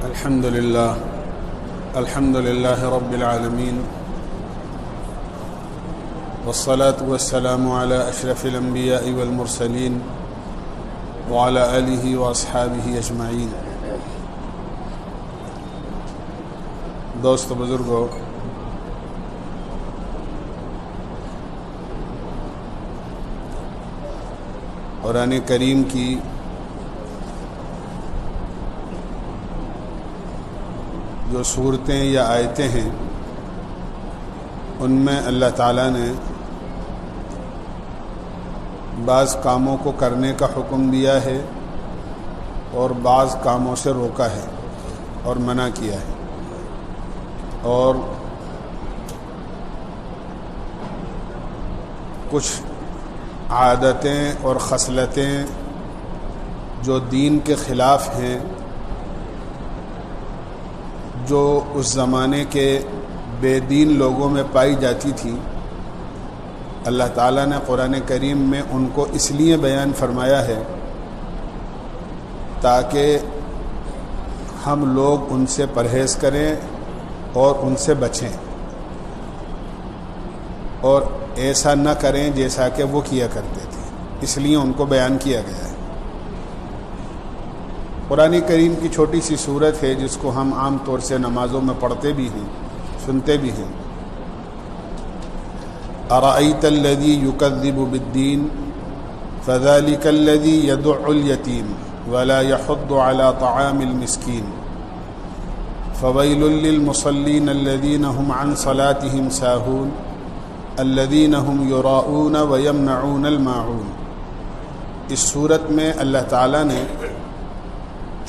الحمد لله رب العالمين، والصلاة والسلام على أشرف الأنبياء والمرسلين وعلى آله وأصحابه أجمعين۔ دوست بزرگوں، قرآن کریم کی جو صورتیں یا آیتیں ہیں، ان میں اللہ تعالیٰ نے بعض کاموں کو کرنے کا حکم دیا ہے اور بعض کاموں سے روکا ہے اور منع کیا ہے، اور کچھ عادتیں اور خصلتیں جو دین کے خلاف ہیں، جو اس زمانے کے بے دین لوگوں میں پائی جاتی تھی، اللہ تعالیٰ نے قرآن کریم میں ان کو اس لیے بیان فرمایا ہے تاکہ ہم لوگ ان سے پرہیز کریں اور ان سے بچیں اور ایسا نہ کریں جیسا کہ وہ کیا کرتے تھے، اس لیے ان کو بیان کیا گیا ہے۔ قرآن کریم کی چھوٹی سی سورت ہے جس کو ہم عام طور سے نمازوں میں پڑھتے بھی ہیں، سنتے بھی ہیں۔ ارأیت الذی یکذب بالدین فذلک الذی یدع الیتیم ولا یحض علی طعام المسکین فویل للمصلین الذین هم عن صلاتهم ساہون الذین هم یراؤون ویمنعون الماعون۔ اس صورت میں اللہ تعالیٰ نے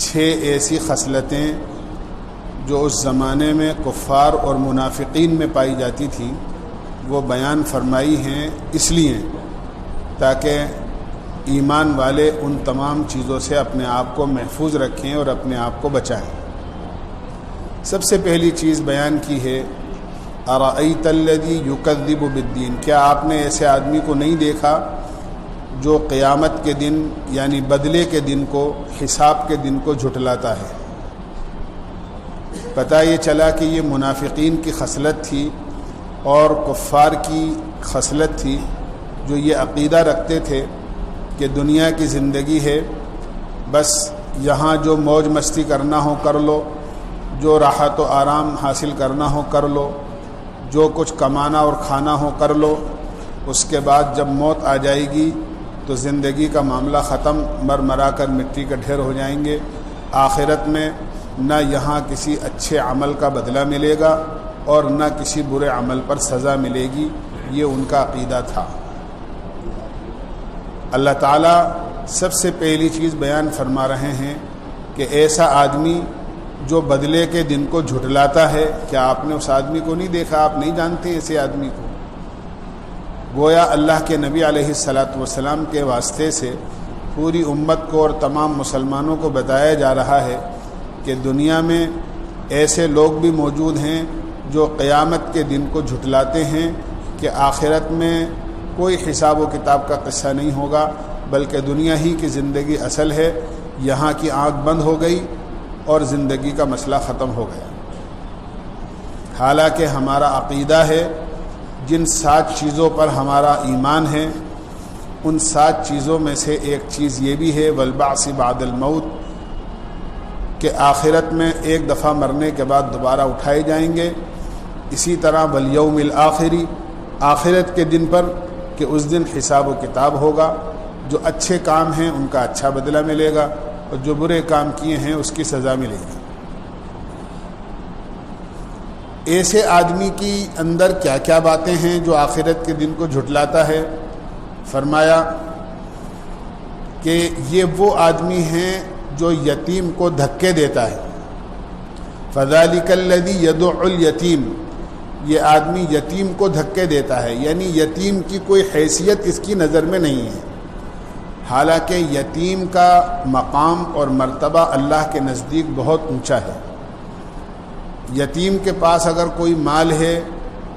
6 ایسی خصلتیں جو اس زمانے میں کفار اور منافقین میں پائی جاتی تھیں وہ بیان فرمائی ہیں، اس لیے تاکہ ایمان والے ان تمام چیزوں سے اپنے آپ کو محفوظ رکھیں اور اپنے آپ کو بچائیں۔ سب سے پہلی چیز بیان کی ہے ارأیت الذی یکذب بالدین، کیا آپ نے ایسے آدمی کو نہیں دیکھا جو قیامت کے دن یعنی بدلے کے دن کو، حساب کے دن کو جھٹلاتا ہے؟ پتہ یہ چلا کہ یہ منافقین کی خصلت تھی اور کفار کی خصلت تھی، جو یہ عقیدہ رکھتے تھے کہ دنیا کی زندگی ہے، بس یہاں جو موج مستی کرنا ہو کر لو، جو راحت و آرام حاصل کرنا ہو کر لو، جو کچھ کمانا اور کھانا ہو کر لو، اس کے بعد جب موت آ جائے گی تو زندگی کا معاملہ ختم، مر مرا کر مٹی کا ڈھیر ہو جائیں گے۔ آخرت میں نہ یہاں کسی اچھے عمل کا بدلہ ملے گا اور نہ کسی برے عمل پر سزا ملے گی، یہ ان کا عقیدہ تھا۔ اللہ تعالیٰ سب سے پہلی چیز بیان فرما رہے ہیں کہ ایسا آدمی جو بدلے کے دن کو جھٹلاتا ہے، کیا آپ نے اس آدمی کو نہیں دیکھا؟ آپ نہیں جانتے ایسے آدمی کو؟ گویا اللہ کے نبی علیہ السلام کے واسطے سے پوری امت کو اور تمام مسلمانوں کو بتایا جا رہا ہے کہ دنیا میں ایسے لوگ بھی موجود ہیں جو قیامت کے دن کو جھٹلاتے ہیں کہ آخرت میں کوئی حساب و کتاب کا قصہ نہیں ہوگا، بلکہ دنیا ہی کی زندگی اصل ہے، یہاں کی آنکھ بند ہو گئی اور زندگی کا مسئلہ ختم ہو گیا۔ حالانکہ ہمارا عقیدہ ہے، جن 7 چیزوں پر ہمارا ایمان ہے، ان 7 چیزوں میں سے ایک چیز یہ بھی ہے والبعث بعد الموت، کہ آخرت میں ایک دفعہ مرنے کے بعد دوبارہ اٹھائے جائیں گے۔ اسی طرح والیوم الآخری، آخرت کے دن پر، کہ اس دن حساب و کتاب ہوگا، جو اچھے کام ہیں ان کا اچھا بدلہ ملے گا اور جو برے کام کیے ہیں اس کی سزا ملے گی۔ ایسے آدمی کی اندر کیا کیا باتیں ہیں جو آخرت کے دن کو جھٹلاتا ہے؟ فرمایا کہ یہ وہ آدمی ہیں جو یتیم کو دھکے دیتا ہے۔ فذلک الذی یدع الیتیم، یہ آدمی یتیم کو دھکے دیتا ہے، یعنی یتیم کی کوئی حیثیت اس کی نظر میں نہیں ہے، حالانکہ یتیم کا مقام اور مرتبہ اللہ کے نزدیک بہت اونچا ہے۔ یتیم کے پاس اگر کوئی مال ہے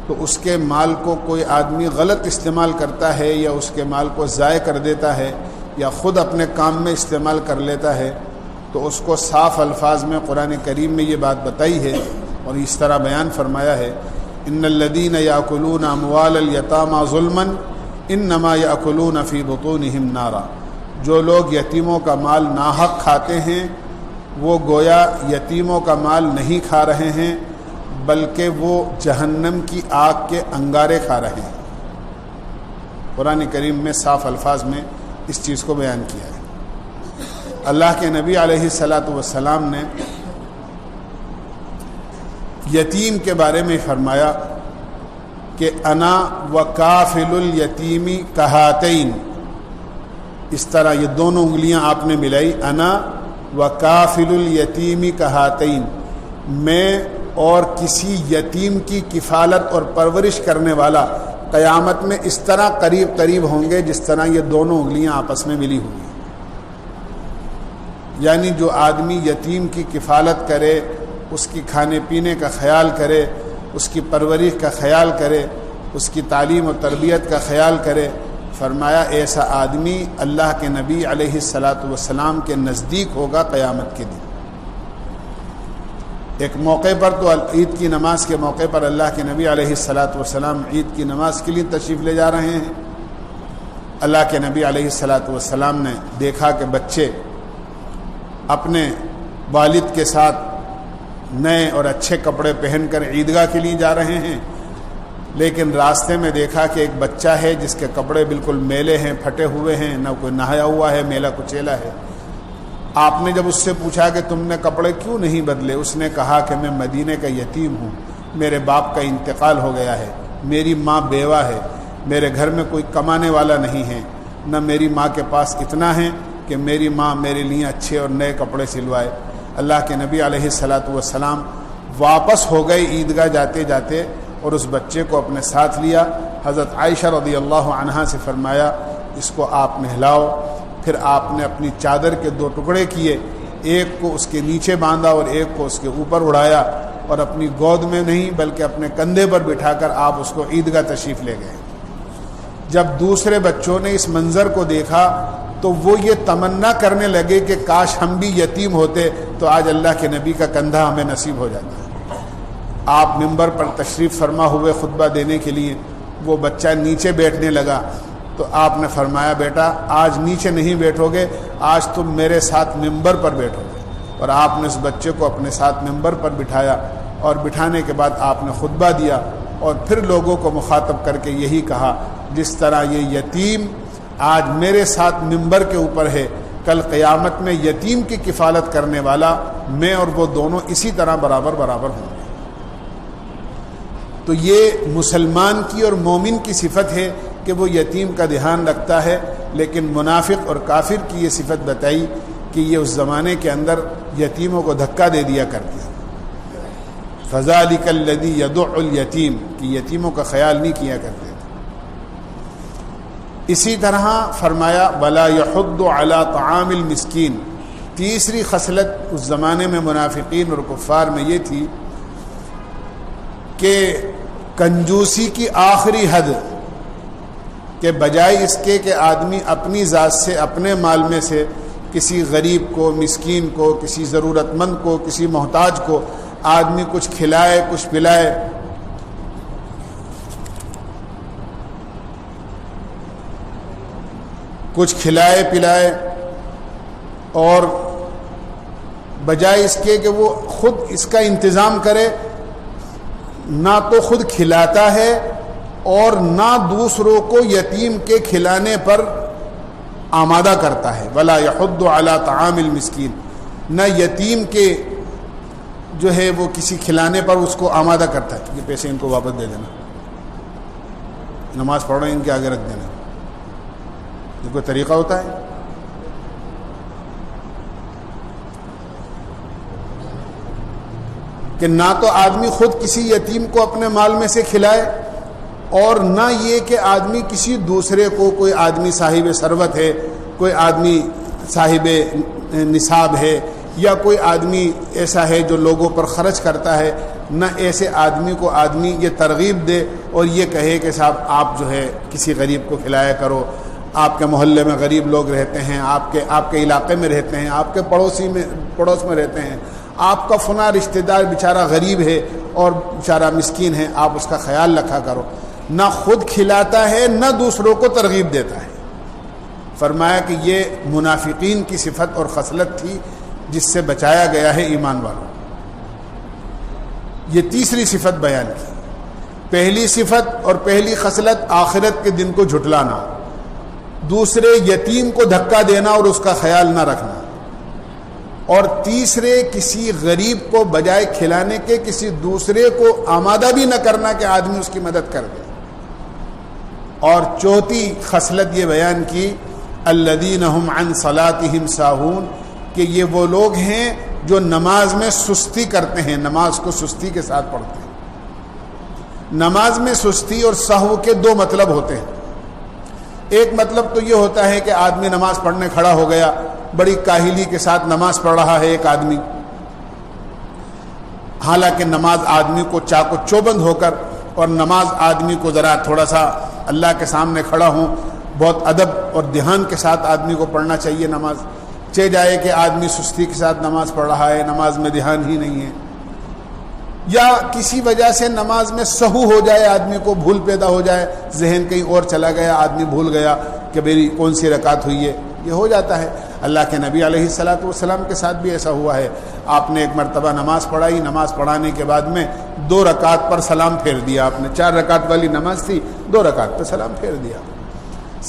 تو اس کے مال کو کوئی آدمی غلط استعمال کرتا ہے یا اس کے مال کو ضائع کر دیتا ہے یا خود اپنے کام میں استعمال کر لیتا ہے تو اس کو صاف الفاظ میں قرآن کریم میں یہ بات بتائی ہے اور اس طرح بیان فرمایا ہے، ان الذین یاکلون اموال الیتامی ظلما انما یاکلون فی بطونہم نارا، جو لوگ یتیموں کا مال ناحق کھاتے ہیں وہ گویا یتیموں کا مال نہیں کھا رہے ہیں بلکہ وہ جہنم کی آگ کے انگارے کھا رہے ہیں۔ قرآن کریم میں صاف الفاظ میں اس چیز کو بیان کیا ہے۔ اللہ کے نبی علیہ السلام نے یتیم کے بارے میں فرمایا کہ انا وکافل الیتیم کہاتین، اس طرح یہ دونوں انگلیاں آپ نے ملائی، انا وکافل الیتیم کہاتین، میں اور کسی یتیم کی کفالت اور پرورش کرنے والا قیامت میں اس طرح قریب قریب ہوں گے جس طرح یہ دونوں انگلیاں آپس میں ملی ہوئی ہیں۔ یعنی جو آدمی یتیم کی کفالت کرے، اس کی کھانے پینے کا خیال کرے، اس کی پرورش کا خیال کرے، اس کی تعلیم و تربیت کا خیال کرے، فرمایا ایسا آدمی اللہ کے نبی علیہ السلام کے نزدیک ہوگا قیامت کے دن۔ ایک موقع پر تو عید کی نماز کے موقع پر اللہ کے نبی علیہ السلام عید کی نماز کے لیے تشریف لے جا رہے ہیں۔ اللہ کے نبی علیہ السلام نے دیکھا کہ بچے اپنے والد کے ساتھ نئے اور اچھے کپڑے پہن کر عیدگاہ کے لیے جا رہے ہیں، لیکن راستے میں دیکھا کہ ایک بچہ ہے جس کے کپڑے بالکل میلے ہیں، پھٹے ہوئے ہیں، نہ کوئی نہایا ہوا ہے، میلا کچیلا ہے۔ آپ نے جب اس سے پوچھا کہ تم نے کپڑے کیوں نہیں بدلے، اس نے کہا کہ میں مدینے کا یتیم ہوں، میرے باپ کا انتقال ہو گیا ہے، میری ماں بیوہ ہے، میرے گھر میں کوئی کمانے والا نہیں ہے، نہ میری ماں کے پاس اتنا ہے کہ میری ماں میرے لیے اچھے اور نئے کپڑے سلوائے۔ اللہ کے نبی علیہ السلام واپس ہو گئے عیدگاہ جاتے جاتے اور اس بچے کو اپنے ساتھ لیا۔ حضرت عائشہ رضی اللہ عنہا سے فرمایا اس کو آپ نہلاؤ۔ پھر آپ نے اپنی چادر کے 2 ٹکڑے کیے، ایک کو اس کے نیچے باندھا اور ایک کو اس کے اوپر اڑایا، اور اپنی گود میں نہیں بلکہ اپنے کندھے پر بٹھا کر آپ اس کو عیدگاہ تشریف لے گئے۔ جب دوسرے بچوں نے اس منظر کو دیکھا تو وہ یہ تمنا کرنے لگے کہ کاش ہم بھی یتیم ہوتے تو آج اللہ کے نبی کا کندھا ہمیں نصیب ہو جاتا۔ آپ ممبر پر تشریف فرما ہوئے خطبہ دینے کے لیے، وہ بچہ نیچے بیٹھنے لگا تو آپ نے فرمایا بیٹا آج نیچے نہیں بیٹھو گے، آج تم میرے ساتھ ممبر پر بیٹھو گے، اور آپ نے اس بچے کو اپنے ساتھ ممبر پر بٹھایا، اور بٹھانے کے بعد آپ نے خطبہ دیا اور پھر لوگوں کو مخاطب کر کے یہی کہا جس طرح یہ یتیم آج میرے ساتھ ممبر کے اوپر ہے، کل قیامت میں یتیم کی کفالت کرنے والا میں اور وہ دونوں اسی طرح برابر برابر ہوں گے۔ تو یہ مسلمان کی اور مومن کی صفت ہے کہ وہ یتیم کا دھیان رکھتا ہے، لیکن منافق اور کافر کی یہ صفت بتائی کہ یہ اس زمانے کے اندر یتیموں کو دھکا دے دیا کرتے ہیں۔ فَذَلِكَ الَّذِي يَدُعُّ الْيَتِيمَ کہ یتیموں کا خیال نہیں کیا کرتے تھے۔ اسی طرح فرمایا وَلَا يَحُضُّ عَلَى طَعَامِ الْمِسْكِينِ، تیسری خصلت اس زمانے میں منافقین اور کفار میں یہ تھی کہ کنجوسی کی آخری حد کہ بجائے اس کے کہ آدمی اپنی ذات سے اپنے مال میں سے کسی غریب کو، مسکین کو، کسی ضرورت مند کو، کسی محتاج کو آدمی کچھ کھلائے کچھ پلائے، کچھ کھلائے پلائے، اور بجائے اس کے کہ وہ خود اس کا انتظام کرے، نہ تو خود کھلاتا ہے اور نہ دوسروں کو یتیم کے کھلانے پر آمادہ کرتا ہے۔ ولا يحض على طعام المسکین، نہ یتیم کے جو ہے وہ کسی کھلانے پر اس کو آمادہ کرتا ہے۔ یہ پیسے ان کو واپس دے دینا، نماز پڑھ رہے ہیں ان کے آگے رکھ دینا، یہ کوئی طریقہ ہوتا ہے؟ کہ نہ تو آدمی خود کسی یتیم کو اپنے مال میں سے کھلائے، اور نہ یہ کہ آدمی کسی دوسرے کو، کوئی آدمی صاحب ثروت ہے، کوئی آدمی صاحب نصاب ہے، یا کوئی آدمی ایسا ہے جو لوگوں پر خرچ کرتا ہے، نہ ایسے آدمی کو آدمی یہ ترغیب دے اور یہ کہے کہ صاحب آپ جو ہے کسی غریب کو کھلایا کرو، آپ کے محلے میں غریب لوگ رہتے ہیں، آپ کے علاقے میں رہتے ہیں، آپ کے پڑوس میں رہتے ہیں، آپ کا فلاں رشتہ دار بیچارہ غریب ہے اور بیچارہ مسکین ہے، آپ اس کا خیال رکھا کرو۔ نہ خود کھلاتا ہے نہ دوسروں کو ترغیب دیتا ہے۔ فرمایا کہ یہ منافقین کی صفت اور خصلت تھی جس سے بچایا گیا ہے ایمان والوں۔ یہ تیسری صفت بیان کی۔ پہلی صفت اور پہلی خصلت آخرت کے دن کو جھٹلانا، دوسرے یتیم کو دھکا دینا اور اس کا خیال نہ رکھنا، اور تیسرے کسی غریب کو بجائے کھلانے کے کسی دوسرے کو آمادہ بھی نہ کرنا کہ آدمی اس کی مدد کر دے۔ اور چوتھی خصلت یہ بیان کی الذین هم عن صلاتهم ساہون، کہ یہ وہ لوگ ہیں جو نماز میں سستی کرتے ہیں، نماز کو سستی کے ساتھ پڑھتے ہیں۔ نماز میں سستی اور سہو کے دو مطلب ہوتے ہیں۔ ایک مطلب تو یہ ہوتا ہے کہ آدمی نماز پڑھنے کھڑا ہو گیا، بڑی کاہلی کے ساتھ نماز پڑھ رہا ہے ایک آدمی، حالانکہ نماز آدمی کو چاق و چوبند ہو کر، اور نماز آدمی کو ذرا تھوڑا سا اللہ کے سامنے کھڑا ہوں بہت ادب اور دھیان کے ساتھ آدمی کو پڑھنا چاہیے نماز، چہ جائے کہ آدمی سستی کے ساتھ نماز پڑھ رہا ہے، نماز میں دھیان ہی نہیں ہے، یا کسی وجہ سے نماز میں سہو ہو جائے، آدمی کو بھول پیدا ہو جائے، ذہن کہیں اور چلا گیا، آدمی بھول گیا کہ میری کون سی رکعت ہوئی ہے، یہ ہو جاتا ہے۔ اللہ کے نبی علیہ السلام کے ساتھ بھی ایسا ہوا ہے۔ آپ نے ایک مرتبہ نماز پڑھائی، نماز پڑھانے کے بعد میں 2 رکعت پر سلام پھیر دیا آپ نے، 4 رکعت والی نماز تھی، 2 رکعت پر سلام پھیر دیا۔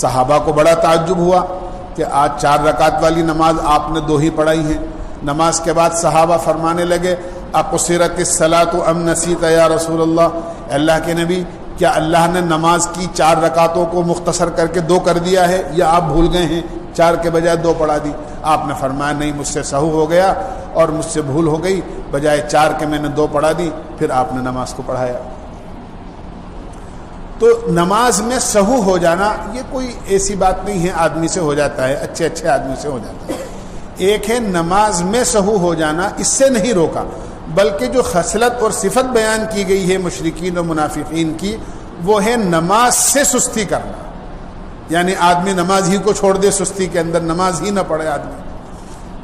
صحابہ کو بڑا تعجب ہوا کہ آج 4 رکعت والی نماز آپ نے 2 ہی پڑھائی ہیں۔ نماز کے بعد صحابہ فرمانے لگے اقصرت الصلاۃ ام نسیت یا رسول اللہ، اللہ کے نبی کیا اللہ نے نماز کی 4 رکعتوں کو مختصر کر کے 2 کر دیا ہے، یا آپ بھول گئے ہیں 4 کے بجائے 2 پڑھا دی؟ آپ نے فرمایا نہیں، مجھ سے سہو ہو گیا اور مجھ سے بھول ہو گئی، بجائے 4 کے میں نے 2 پڑھا دی، پھر آپ نے نماز کو پڑھایا۔ تو نماز میں سہو ہو جانا یہ کوئی ایسی بات نہیں ہے، آدمی سے ہو جاتا ہے، اچھے آدمی سے ہو جاتا ہے۔ ایک ہے نماز میں سہو ہو جانا، اس سے نہیں روکا، بلکہ جو خصلت اور صفت بیان کی گئی ہے مشرکین و منافقین کی، وہ ہے نماز سے سستی کرنا، یعنی آدمی نماز ہی کو چھوڑ دے، سستی کے اندر نماز ہی نہ پڑھے آدمی،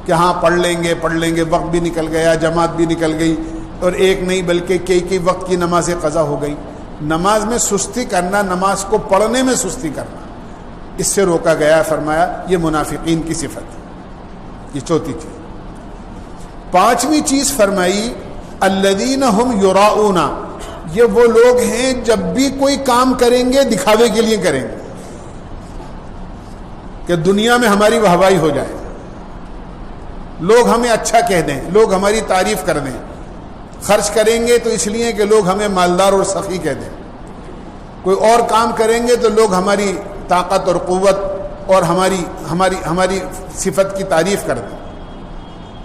کہ ہاں پڑھ لیں گے، وقت بھی نکل گیا، جماعت بھی نکل گئی، اور ایک نہیں بلکہ کئی وقت کی نمازیں قضا ہو گئی۔ نماز میں سستی کرنا، نماز کو پڑھنے میں سستی کرنا، اس سے روکا گیا۔ فرمایا یہ منافقین کی صفت ہے، یہ چوتھی چیز۔ 5ویں چیز فرمائی الذین هم یراؤون، یہ وہ لوگ ہیں جب بھی کوئی کام کریں گے دکھاوے کے لیے کریں گے، کہ دنیا میں ہماری واہوائی ہو جائے، لوگ ہمیں اچھا کہہ دیں، لوگ ہماری تعریف کر دیں۔ خرچ کریں گے تو اس لیے کہ لوگ ہمیں مالدار اور سخی کہہ دیں، کوئی اور کام کریں گے تو لوگ ہماری طاقت اور قوت اور ہماری صفت کی تعریف کر دیں۔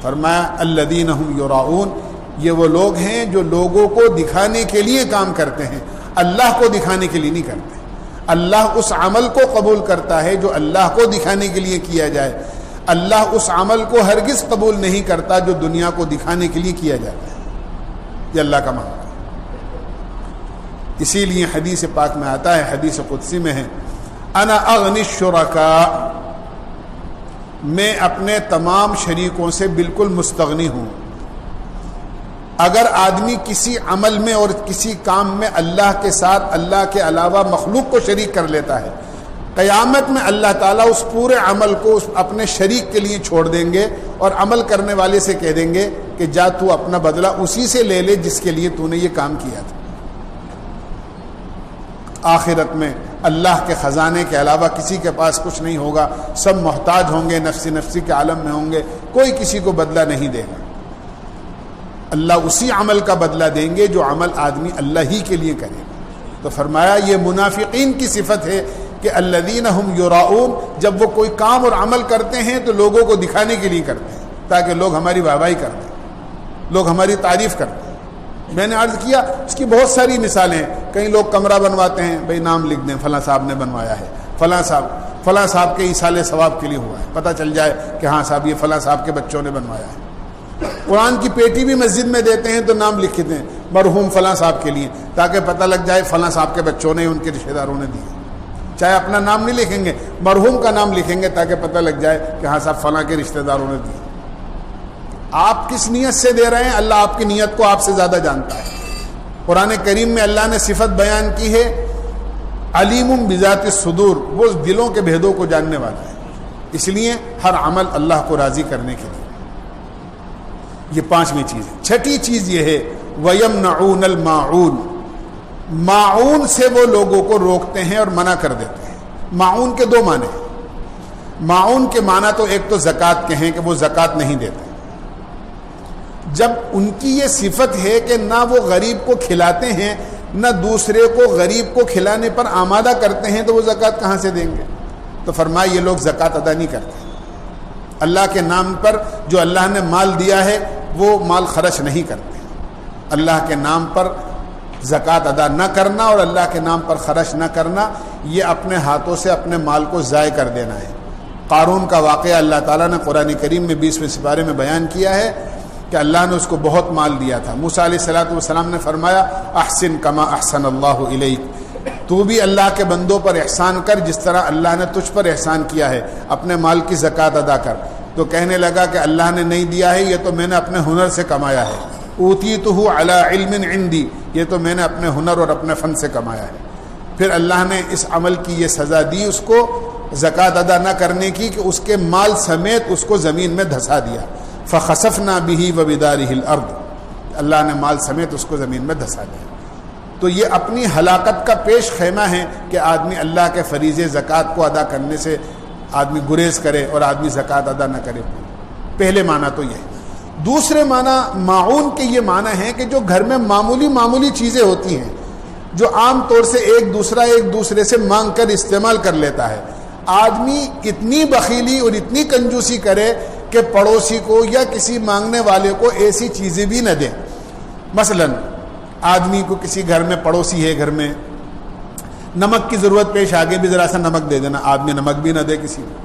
فرمایا الذین هم یراؤون، یہ وہ لوگ ہیں جو لوگوں کو دکھانے کے لیے کام کرتے ہیں، اللہ کو دکھانے کے لیے نہیں کرتے۔ اللہ اس عمل کو قبول کرتا ہے جو اللہ کو دکھانے کے لیے کیا جائے، اللہ اس عمل کو ہرگز قبول نہیں کرتا جو دنیا کو دکھانے کے لیے کیا جاتا ہے، یہ اللہ کا معاملہ ہے۔ اسی لیے حدیث پاک میں آتا ہے، حدیث قدسی میں ہے، انا اغنی الشرکاء، میں اپنے تمام شریکوں سے بالکل مستغنی ہوں۔ اگر آدمی کسی عمل میں اور کسی کام میں اللہ کے ساتھ اللہ کے علاوہ مخلوق کو شریک کر لیتا ہے، قیامت میں اللہ تعالیٰ اس پورے عمل کو اپنے شریک کے لیے چھوڑ دیں گے، اور عمل کرنے والے سے کہہ دیں گے کہ جا تو اپنا بدلہ اسی سے لے لے جس کے لیے تو نے یہ کام کیا تھا۔ آخرت میں اللہ کے خزانے کے علاوہ کسی کے پاس کچھ نہیں ہوگا، سب محتاج ہوں گے، نفسی کے عالم میں ہوں گے، کوئی کسی کو بدلہ نہیں دے گا۔ اللہ اسی عمل کا بدلہ دیں گے جو عمل آدمی اللہ ہی کے لیے کرے گا۔ تو فرمایا یہ منافقین کی صفت ہے کہ الذین هم یراؤون، جب وہ کوئی کام اور عمل کرتے ہیں تو لوگوں کو دکھانے کے لیے کرتے ہیں، تاکہ لوگ ہماری واہوائی کر دیں، لوگ ہماری تعریف کرتے ہیں۔ میں نے عرض کیا اس کی بہت ساری مثالیں ہیں۔ کئی لوگ کمرہ بنواتے ہیں، بھئی نام لکھ دیں فلاں صاحب نے بنوایا ہے، فلاں صاحب کے ایصال ثواب کے لیے ہوا ہے، پتہ چل جائے کہ ہاں صاحب یہ فلاں صاحب کے بچوں نے بنوایا ہے۔ قرآن کی پیٹی بھی مسجد میں دیتے ہیں تو نام لکھتے ہیں مرحوم فلاں صاحب کے لیے، تاکہ پتہ لگ جائے فلاں صاحب کے بچوں نے، ان کے رشتہ داروں نے دی۔ چاہے اپنا نام نہیں لکھیں گے، مرحوم کا نام لکھیں گے تاکہ پتہ لگ جائے کہ ہاں صاحب فلاں کے رشتہ داروں نے دی۔ آپ کس نیت سے دے رہے ہیں، اللہ آپ کی نیت کو آپ سے زیادہ جانتا ہے۔ قرآن کریم میں اللہ نے صفت بیان کی ہے علیم بذات الصدور، وہ دلوں کے بھیدوں کو جاننے والا ہے، اس لیے ہر عمل اللہ کو راضی کرنے کے لیے۔ یہ پانچویں چیز ہے۔ چھٹی چیز یہ ہے وَيَمْنَعُونَ الْمَاعُونَ، معون سے وہ لوگوں کو روکتے ہیں اور منع کر دیتے ہیں۔ معون کے دو معنی ہیں۔ معون کے معنی تو ایک تو زکوٰۃ کے ہیں کہ وہ زکوٰۃ نہیں دیتے، جب ان کی یہ صفت ہے کہ نہ وہ غریب کو کھلاتے ہیں نہ دوسرے کو غریب کو کھلانے پر آمادہ کرتے ہیں تو وہ زکوٰۃ کہاں سے دیں گے؟ تو فرمایا یہ لوگ زکوٰۃ ادا نہیں کرتے، اللہ کے نام پر جو اللہ نے مال دیا ہے وہ مال خرچ نہیں کرتے۔ اللہ کے نام پر زکوٰۃ ادا نہ کرنا اور اللہ کے نام پر خرچ نہ کرنا، یہ اپنے ہاتھوں سے اپنے مال کو ضائع کر دینا ہے۔ قارون کا واقعہ اللہ تعالیٰ نے قرآن کریم میں 20ویں سپارے میں بیان کیا ہے کہ اللہ نے اس کو بہت مال دیا تھا۔ موسیٰ علیہ السلام نے فرمایا احسن کما احسن اللہ الیک، تو بھی اللہ کے بندوں پر احسان کر جس طرح اللہ نے تجھ پر احسان کیا ہے، اپنے مال کی زکوٰۃ ادا کر۔ تو کہنے لگا کہ اللہ نے نہیں دیا ہے، یہ تو میں نے اپنے ہنر سے کمایا ہے، اوتیتہ علی علم عندی، یہ تو میں نے اپنے ہنر اور اپنے فن سے کمایا ہے۔ پھر اللہ نے اس عمل کی یہ سزا دی اس کو زکوٰۃ ادا نہ کرنے کی کہ اس کے مال سمیت اس کو زمین میں دھسا دیا، فخسفنا بہ وبدارہ الارض، اللہ نے مال سمیت اس کو زمین میں دھسا دیا۔ تو یہ اپنی ہلاکت کا پیش خیمہ ہے کہ آدمی اللہ کے فریضے زکوٰۃ کو ادا کرنے سے آدمی گریز کرے اور آدمی زکوٰۃ ادا نہ کرے۔ پہلے معنی تو یہ ہے۔ دوسرے معنی معون کے یہ معنی ہے کہ جو گھر میں معمولی چیزیں ہوتی ہیں جو عام طور سے ایک دوسرے سے مانگ کر استعمال کر لیتا ہے، آدمی اتنی بخیلی اور اتنی کنجوسی کرے کہ پڑوسی کو یا کسی مانگنے والے کو ایسی چیزیں بھی نہ دے۔ مثلا آدمی کو کسی گھر میں پڑوسی ہے، گھر میں نمک کی ضرورت پیش آگے بھی ذرا سا نمک دے دینا، آدمی نمک بھی نہ دے کسی کو۔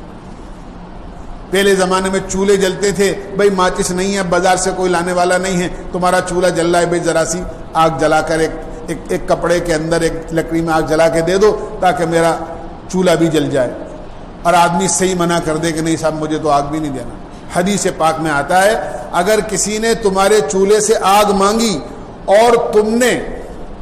پہلے زمانے میں چولہے جلتے تھے، بھائی ماچس نہیں ہے، بازار سے کوئی لانے والا نہیں ہے، تمہارا چولہا جل رہا ہے، بھائی ذرا سی آگ جلا کر ایک کپڑے کے اندر ایک لکڑی میں آگ جلا کے دے دو تاکہ میرا چولہا بھی جل جائے، اور آدمی صحیح منع کر دے کہ نہیں صاحب مجھے تو آگ بھی نہیں دینا۔ حدیث پاک میں آتا ہے اگر کسی نے تمہارے چولہے سے آگ مانگی اور تم نے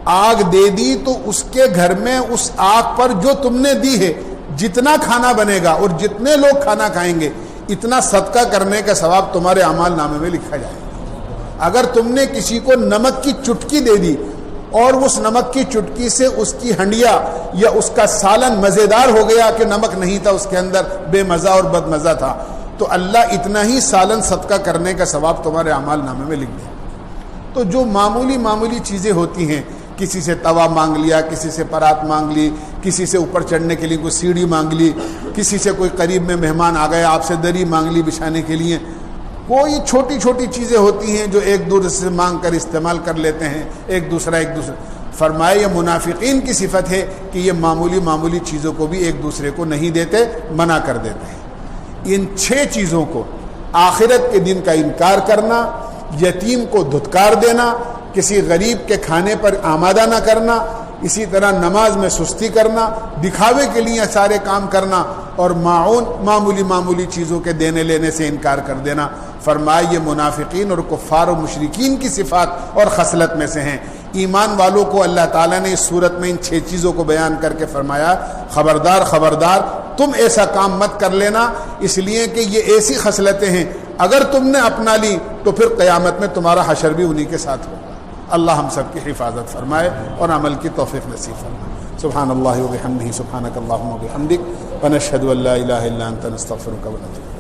آگ دے دی تو اس کے گھر میں اس آگ پر جو تم نے دی ہے جتنا کھانا بنے گا اور جتنے لوگ کھانا کھائیں گے اتنا صدقہ کرنے کا ثواب تمہارے اعمال نامے میں لکھا جائے گا۔ اگر تم نے کسی کو نمک کی چٹکی دے دی اور اس نمک کی چٹکی سے اس کی ہنڈیا یا اس کا سالن مزیدار ہو گیا کہ نمک نہیں تھا اس کے اندر، بے مزہ اور بد مزہ تھا، تو اللہ اتنا ہی سالن صدقہ کرنے کا ثواب تمہارے اعمال نامے میں لکھ دے۔ تو جو معمولی چیزیں ہوتی ہیں، کسی سے توا مانگ لیا، کسی سے پرات مانگ لی، کسی سے اوپر چڑھنے کے لیے کوئی سیڑھی مانگ لی، کسی سے کوئی قریب میں مہمان آ گئے آپ سے دری مانگ لی بچھانے کے لیے، کوئی چھوٹی چیزیں ہوتی ہیں جو ایک دوسرے سے مانگ کر استعمال کر لیتے ہیں ایک دوسرے۔ فرمایا یہ منافقین کی صفت ہے کہ یہ معمولی چیزوں کو بھی ایک دوسرے کو نہیں دیتے، منع کر دیتے ہیں۔ ان 6 چیزوں کو، آخرت کے دن کا انکار کرنا، یتیم کو دھتکار دینا، کسی غریب کے کھانے پر آمادہ نہ کرنا، اسی طرح نماز میں سستی کرنا، دکھاوے کے لیے سارے کام کرنا، اور معون معمولی چیزوں کے دینے لینے سے انکار کر دینا۔ فرمایا یہ منافقین اور کفار و مشرکین کی صفات اور خصلت میں سے ہیں۔ ایمان والوں کو اللہ تعالیٰ نے اس صورت میں ان 6 چیزوں کو بیان کر کے فرمایا خبردار تم ایسا کام مت کر لینا، اس لیے کہ یہ ایسی خصلتیں ہیں اگر تم نے اپنا لی تو پھر قیامت میں تمہارا حشر بھی انہی کے ساتھ ہوگا۔ اللہ ہم سب کی حفاظت فرمائے اور عمل کی توفیق نصیب فرمائے۔ سبحان اللہ و بحمدہ، سبحانک اللہم و بحمدک، ونشہد ان لا الہ الا انت، نستغفرک و نتوب۔